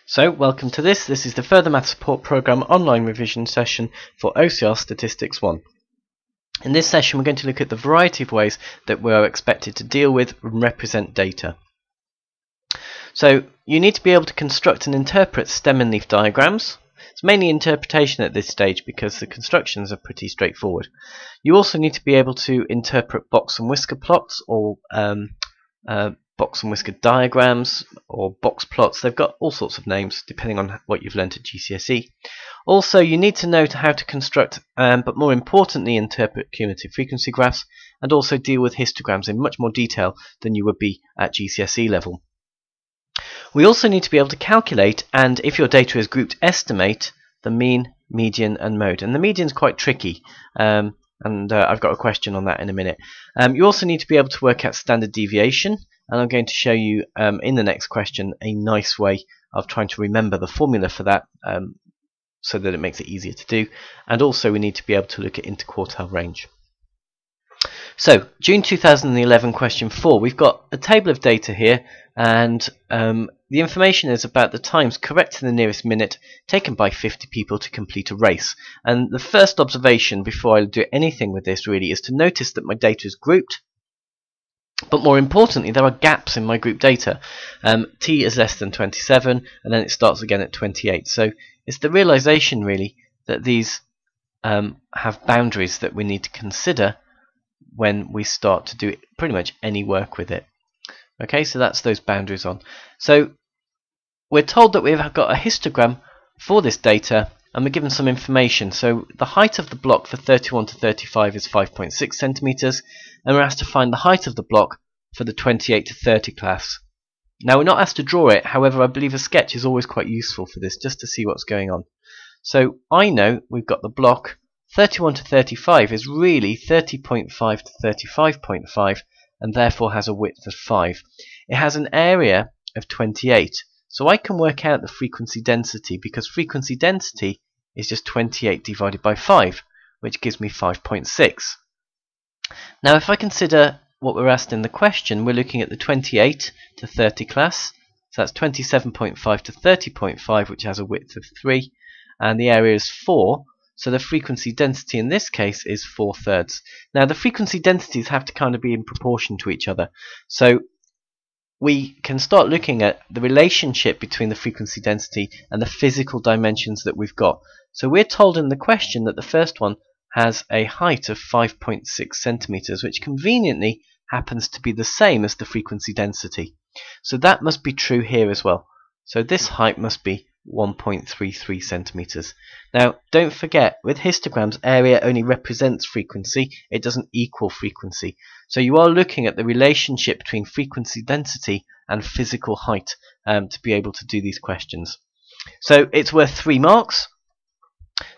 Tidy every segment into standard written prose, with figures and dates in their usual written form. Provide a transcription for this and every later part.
So, welcome to this. This is the Further Maths Support Programme online revision session for OCR Statistics 1. In this session, we're going to look at the variety of ways that we are expected to deal with and represent data. So, you need to be able to construct and interpret stem and leaf diagrams. It's mainly interpretation at this stage because the constructions are pretty straightforward. You also need to be able to interpret box and whisker plots or box and whisker diagrams or box plots. They've got all sorts of names depending on what you've learnt at GCSE. Also, you need to know how to construct, but more importantly, interpret cumulative frequency graphs and also deal with histograms in much more detail than you would be at GCSE level. We also need to be able to calculate, and if your data is grouped, estimate the mean, median and mode. And the median is quite tricky, and I've got a question on that in a minute. You also need to be able to work out standard deviation, and I'm going to show you in the next question a nice way of trying to remember the formula for that so that it makes it easier to do. And also we need to be able to look at interquartile range. So, June 2011 question 4, we've got a table of data here, and the information is about the times correct to the nearest minute taken by 50 people to complete a race. And the first observation before I do anything with this really is to notice that my data is grouped, but more importantly there are gaps in my group data. T is less than 27 and then it starts again at 28. So it's the realization really that these have boundaries that we need to consider when we start to do pretty much any work with it. Okay, so that's those boundaries on. So we're told that we've got a histogram for this data and we're given some information. So the height of the block for 31 to 35 is 5.6 centimeters, and we're asked to find the height of the block for the 28 to 30 class. Now we're not asked to draw it, however I believe a sketch is always quite useful for this, just to see what's going on. So I know we've got the block 31 to 35 is really 30.5 to 35.5 and therefore has a width of 5. It has an area of 28, so I can work out the frequency density because frequency density is just 28 divided by 5, which gives me 5.6. Now if I consider what we're asked in the question, we're looking at the 28 to 30 class, so that's 27.5 to 30.5, which has a width of 3, and the area is 4. So the frequency density in this case is 4/3. Now the frequency densities have to kind of be in proportion to each other. So we can start looking at the relationship between the frequency density and the physical dimensions that we've got. So we're told in the question that the first one has a height of 5.6 centimeters, which conveniently happens to be the same as the frequency density. So that must be true here as well. So this height must be 1.33 centimeters. Now don't forget, with histograms area only represents frequency, it doesn't equal frequency. So you are looking at the relationship between frequency density and physical height to be able to do these questions. So it's worth 3 marks.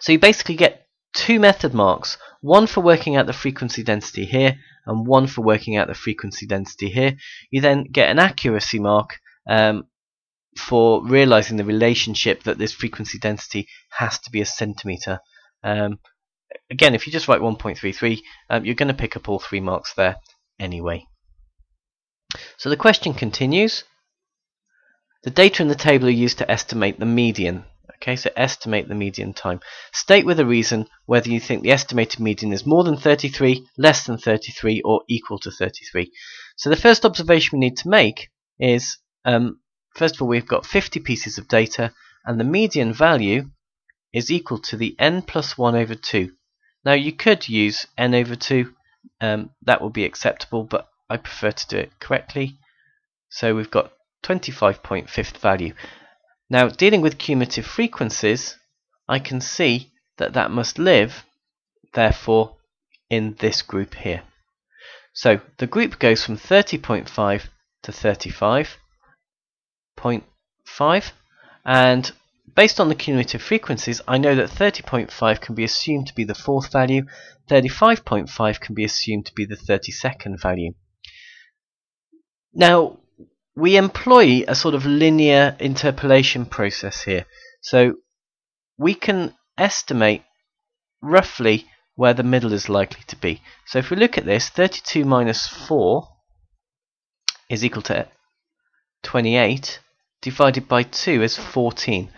So you basically get 2 method marks, one for working out the frequency density here and one for working out the frequency density here. You then get an accuracy mark for realizing the relationship that this frequency density has to be a centimeter. Again, if you just write 1.33, you're going to pick up all 3 marks there anyway. So the question continues. The data in the table are used to estimate the median. Okay, so estimate the median time. State with a reason whether you think the estimated median is more than 33, less than 33, or equal to 33. So the first observation we need to make is first of all, we've got 50 pieces of data, and the median value is equal to the n plus 1 over 2. Now, you could use n over 2. That would be acceptable, but I prefer to do it correctly. So we've got 25.5th value. Now, dealing with cumulative frequencies, I can see that that must live, therefore, in this group here. So the group goes from 30.5 to 35.5, and based on the cumulative frequencies I know that 30.5 can be assumed to be the 4th value, 35.5 can be assumed to be the 32nd value. Now we employ a sort of linear interpolation process here, so we can estimate roughly where the middle is likely to be. So if we look at this, 32 minus 4 is equal to 28, divided by 2 is 14.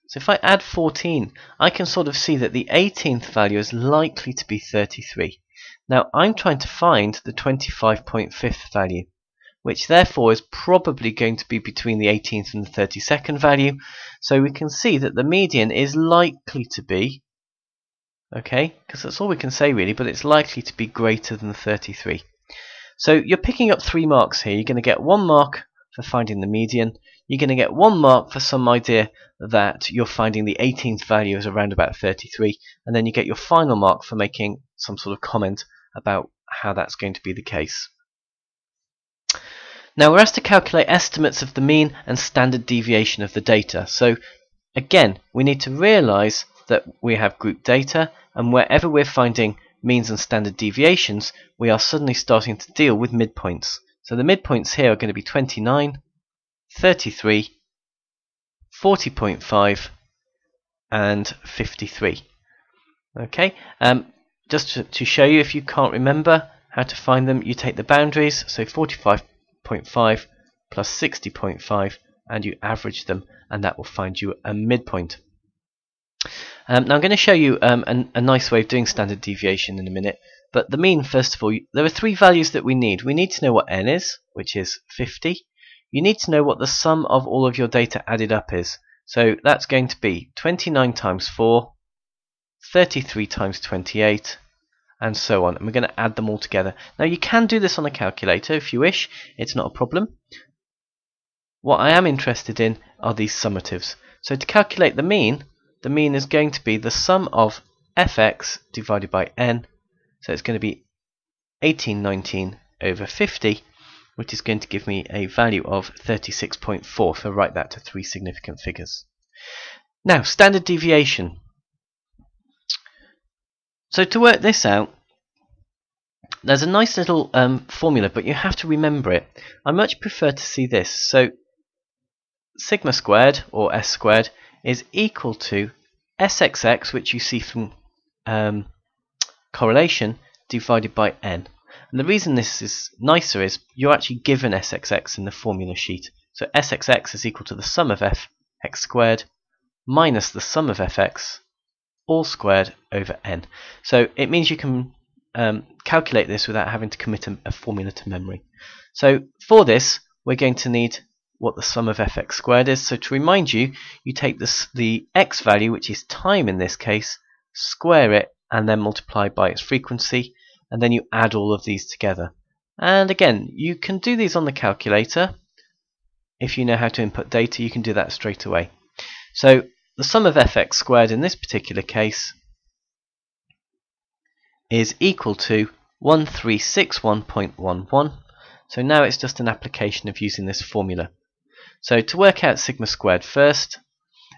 So if I add 14, I can sort of see that the 18th value is likely to be 33. Now I'm trying to find the 25.5th value, which therefore is probably going to be between the 18th and the 32nd value. So we can see that the median is likely to be, okay, because that's all we can say really, but it's likely to be greater than 33. So you're picking up 3 marks here. You're going to get 1 mark for finding the median. You're going to get 1 mark for some idea that you're finding the 18th value is around about 33, and then you get your final mark for making some sort of comment about how that's going to be the case. Now we're asked to calculate estimates of the mean and standard deviation of the data. So again, we need to realise that we have group data, and wherever we're finding means and standard deviations, we are suddenly starting to deal with midpoints. So the midpoints here are going to be 29, 33, 40.5 and 53. Okay, just to show you, if you can't remember how to find them, you take the boundaries, so 45.5 plus 60.5, and you average them, and that will find you a midpoint. Now I'm going to show you a nice way of doing standard deviation in a minute, but the mean, first of all, there are 3 values that we need. We need to know what n is, which is 50. You need to know what the sum of all of your data added up is. So that's going to be 29 times 4, 33 times 28, and so on. And we're going to add them all together. Now you can do this on a calculator if you wish. It's not a problem. What I am interested in are these summatives. So to calculate the mean is going to be the sum of fx divided by n. So it's going to be 1819 over 50, which is going to give me a value of 36.4, if I write that to 3 significant figures. Now, standard deviation. So to work this out, there's a nice little formula, but you have to remember it. I much prefer to see this. So sigma squared, or s squared, is equal to sxx, which you see from correlation, divided by n. And the reason this is nicer is you're actually given sxx in the formula sheet. So sxx is equal to the sum of fx squared minus the sum of fx all squared over n. So it means you can calculate this without having to commit a formula to memory. So for this, we're going to need what the sum of fx squared is. So to remind you, you take the x value, which is time in this case, square it, and then multiply by its frequency, and then you add all of these together. And again, you can do these on the calculator. If you know how to input data, you can do that straight away. So the sum of fx squared in this particular case is equal to 1361.11. So now it's just an application of using this formula. So to work out sigma squared first,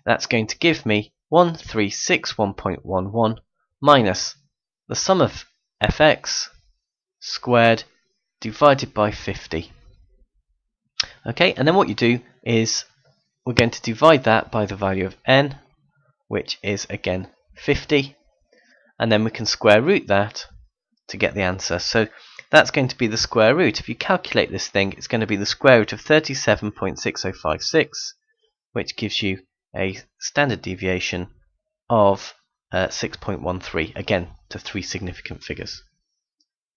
that's going to give me 1361.11 minus the sum of fx squared divided by 50. Okay, and then what you do is we're going to divide that by the value of n, which is again 50, and then we can square root that to get the answer. So that's going to be the square root. If you calculate this thing, it's going to be the square root of 37.6056, which gives you a standard deviation of 6.13, again to 3 significant figures.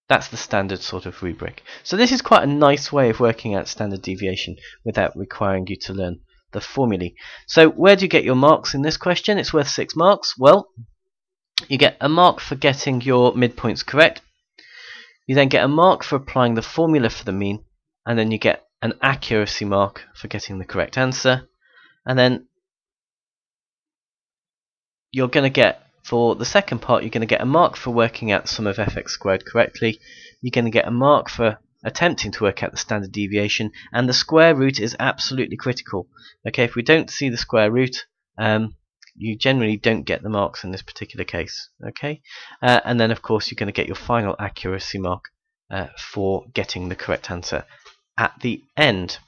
That's the standard sort of rubric. So this is quite a nice way of working out standard deviation without requiring you to learn the formulae. So where do you get your marks in this question? It's worth 6 marks. Well, you get a mark for getting your midpoints correct. You then get a mark for applying the formula for the mean, and then you get an accuracy mark for getting the correct answer. And then you're going to get, for the second part, you're going to get a mark for working out the sum of fx squared correctly. You're going to get a mark for attempting to work out the standard deviation, and the square root is absolutely critical. Okay, if we don't see the square root, you generally don't get the marks in this particular case. Okay, and then of course you're going to get your final accuracy mark for getting the correct answer at the end.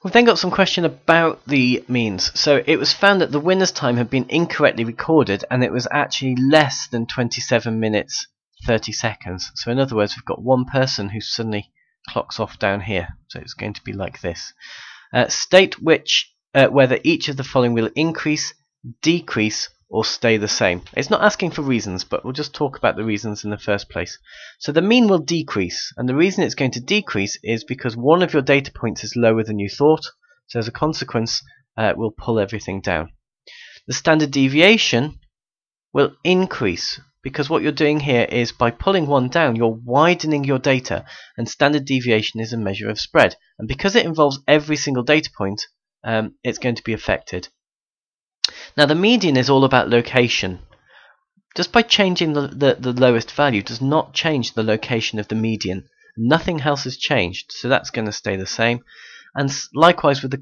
We've then got some question about the means. So it was found that the winner's time had been incorrectly recorded, and it was actually less than 27 minutes 30 seconds. So in other words, we've got one person who suddenly clocks off down here. So it's going to be like this. State whether each of the following will increase, decrease, or stay the same. It's not asking for reasons, but we'll just talk about the reasons in the first place. So the mean will decrease, and the reason it's going to decrease is because one of your data points is lower than you thought, so as a consequence we'll pull everything down. The standard deviation will increase, because what you're doing here is by pulling one down you're widening your data, and standard deviation is a measure of spread, and because it involves every single data point it's going to be affected. Now the median is all about location. Just by changing the lowest value does not change the location of the median. Nothing else has changed, so that's going to stay the same. And likewise with the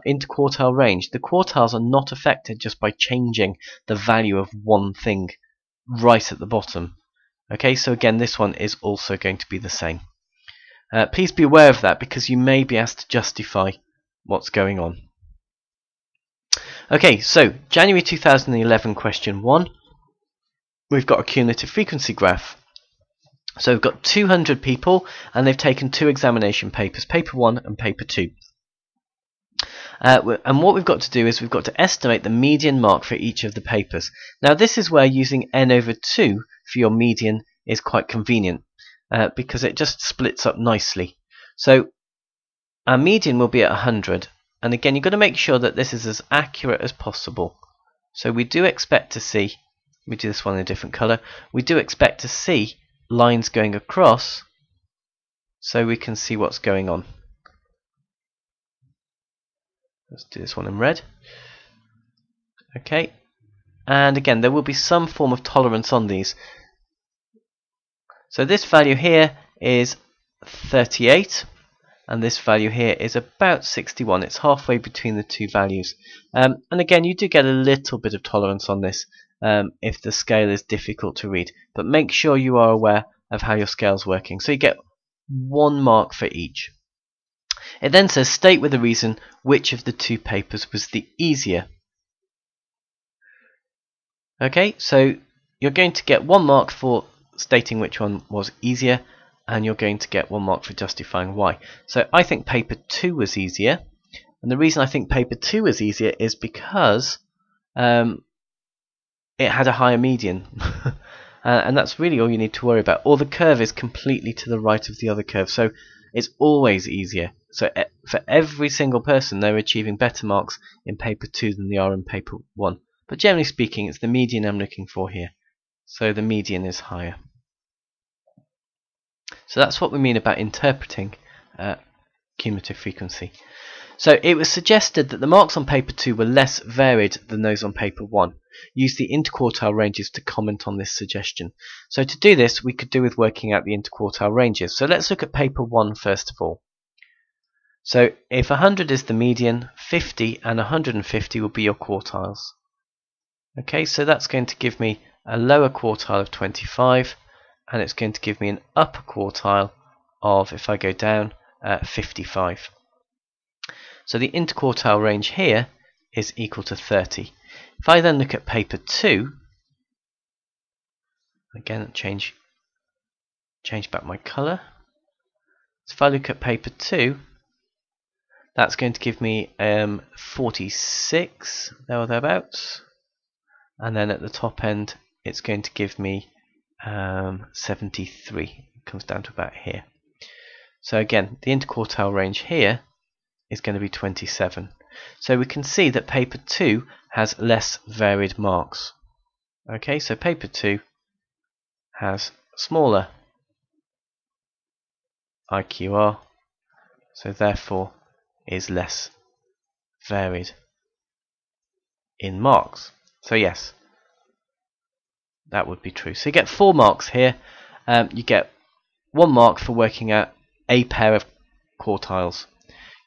interquartile range, the quartiles are not affected just by changing the value of one thing right at the bottom. Okay, so again this one is also going to be the same. Please be aware of that, because you may be asked to justify what's going on. Okay, so January 2011 question 1, we've got a cumulative frequency graph. So we've got 200 people and they've taken 2 examination papers, paper 1 and paper 2. And what we've got to do is we've got to estimate the median mark for each of the papers. Now this is where using n over 2 for your median is quite convenient, because it just splits up nicely. So our median will be at 100. And again, you've got to make sure that this is as accurate as possible. So we do expect to see, we do this one in a different colour, we do expect to see lines going across so we can see what's going on. Let's do this one in red. Okay, and again there will be some form of tolerance on these. So this value here is 38. And this value here is about 61. It's halfway between the two values. And again, you do get a little bit of tolerance on this if the scale is difficult to read. But make sure you are aware of how your scale is working. So you get 1 mark for each. It then says state with a reason which of the 2 papers was the easier. Okay, so you're going to get 1 mark for stating which one was easier, and you're going to get 1 mark for justifying why. So I think paper 2 was easier, and the reason I think paper 2 was easier is because it had a higher median. And that's really all you need to worry about. Or the curve is completely to the right of the other curve, so it's always easier. So for every single person they're achieving better marks in paper 2 than they are in paper 1. But generally speaking, it's the median I'm looking for here. So the median is higher. So that's what we mean about interpreting cumulative frequency. So it was suggested that the marks on paper 2 were less varied than those on paper 1. Use the interquartile ranges to comment on this suggestion. So to do this, we could do with working out the interquartile ranges. So let's look at paper 1 first of all. So if 100 is the median, 50 and 150 will be your quartiles. Okay, so that's going to give me a lower quartile of 25, and it's going to give me an upper quartile of, if I go down, 55. So the interquartile range here is equal to 30. If I then look at paper 2, again change back my colour. So if I look at paper 2, that's going to give me 46, there or thereabouts, and then at the top end it's going to give me 73. It comes down to about here. So again, the interquartile range here is going to be 27. So we can see that paper 2 has less varied marks. Okay, so paper 2 has smaller IQR, so therefore is less varied in marks. So yes, that would be true. So you get 4 marks here. You get 1 mark for working out a pair of quartiles.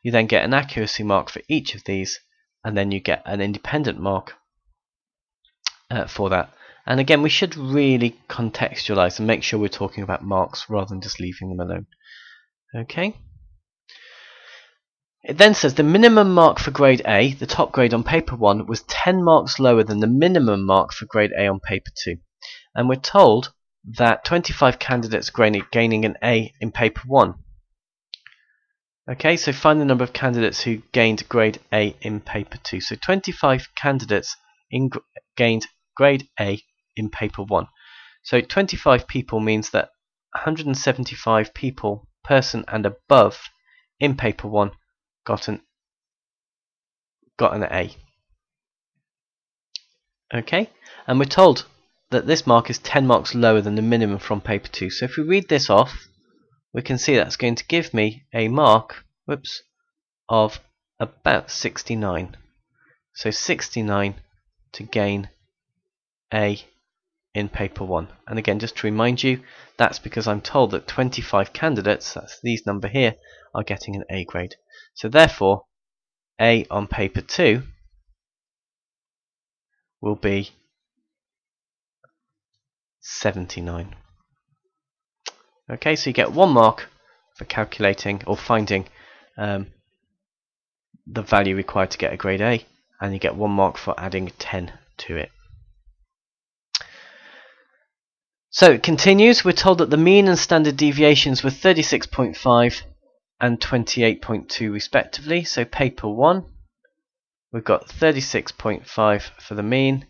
You then get an accuracy mark for each of these, and then you get an independent mark for that. And again, we should really contextualize and make sure we're talking about marks rather than just leaving them alone. Okay. It then says the minimum mark for grade A, the top grade on paper 1, was 10 marks lower than the minimum mark for grade A on paper 2. And we're told that 25 candidates gaining an A in paper 1. Okay, so find the number of candidates who gained grade A in paper 2. So 25 candidates gained grade A in paper 1. So 25 people means that 175 people, person and above, in paper 1 got an A. Okay, and we're told that this mark is 10 marks lower than the minimum from paper 2. So if we read this off, we can see that's going to give me a mark, of about 69. So 69 to gain A in paper 1. And again, just to remind you, that's because I'm told that 25 candidates, that's these number here, are getting an A grade. So therefore, A on paper 2 will be 79. Okay, so you get 1 mark for calculating or finding the value required to get a grade A, and you get 1 mark for adding 10 to it. So it continues. We're told that the mean and standard deviations were 36.5 and 28.2 respectively. So paper 1, we've got 36.5 for the mean,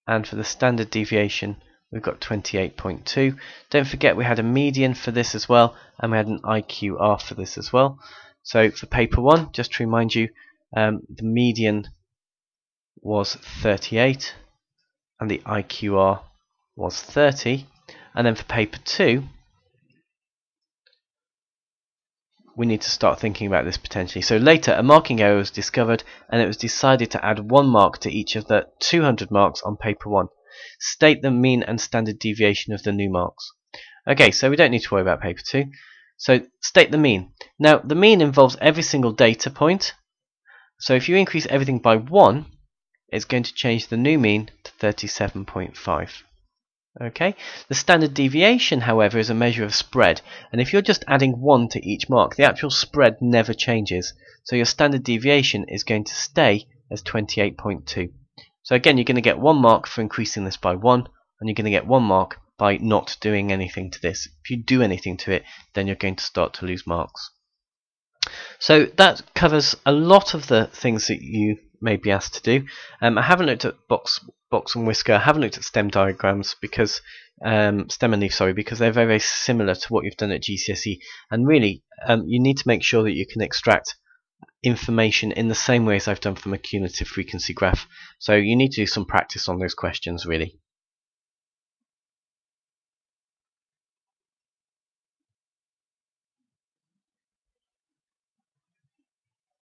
and for the standard deviation we've got 28.2. Don't forget we had a median for this as well, and we had an IQR for this as well. So for paper 1, just to remind you, the median was 38 and the IQR was 30. And then for paper 2, we need to start thinking about this potentially. So later, a marking error was discovered, and it was decided to add 1 mark to each of the 200 marks on paper 1. State the mean and standard deviation of the new marks. Okay, so we don't need to worry about paper 2. So state the mean. Now, the mean involves every single data point. So if you increase everything by 1, it's going to change the new mean to 37.5. Okay. The standard deviation, however, is a measure of spread, and if you're just adding 1 to each mark, the actual spread never changes. So your standard deviation is going to stay as 28.2. So again, you're going to get 1 mark for increasing this by 1, and you're going to get 1 mark by not doing anything to this. If you do anything to it, then you're going to start to lose marks. So that covers a lot of the things that you may be asked to do. I haven't looked at box and whisker. I haven't looked at stem diagrams because stem and leaf, sorry, because they're very, very similar to what you've done at GCSE. And really, you need to make sure that you can extract information in the same way as I've done from a cumulative frequency graph. So you need to do some practice on those questions, really.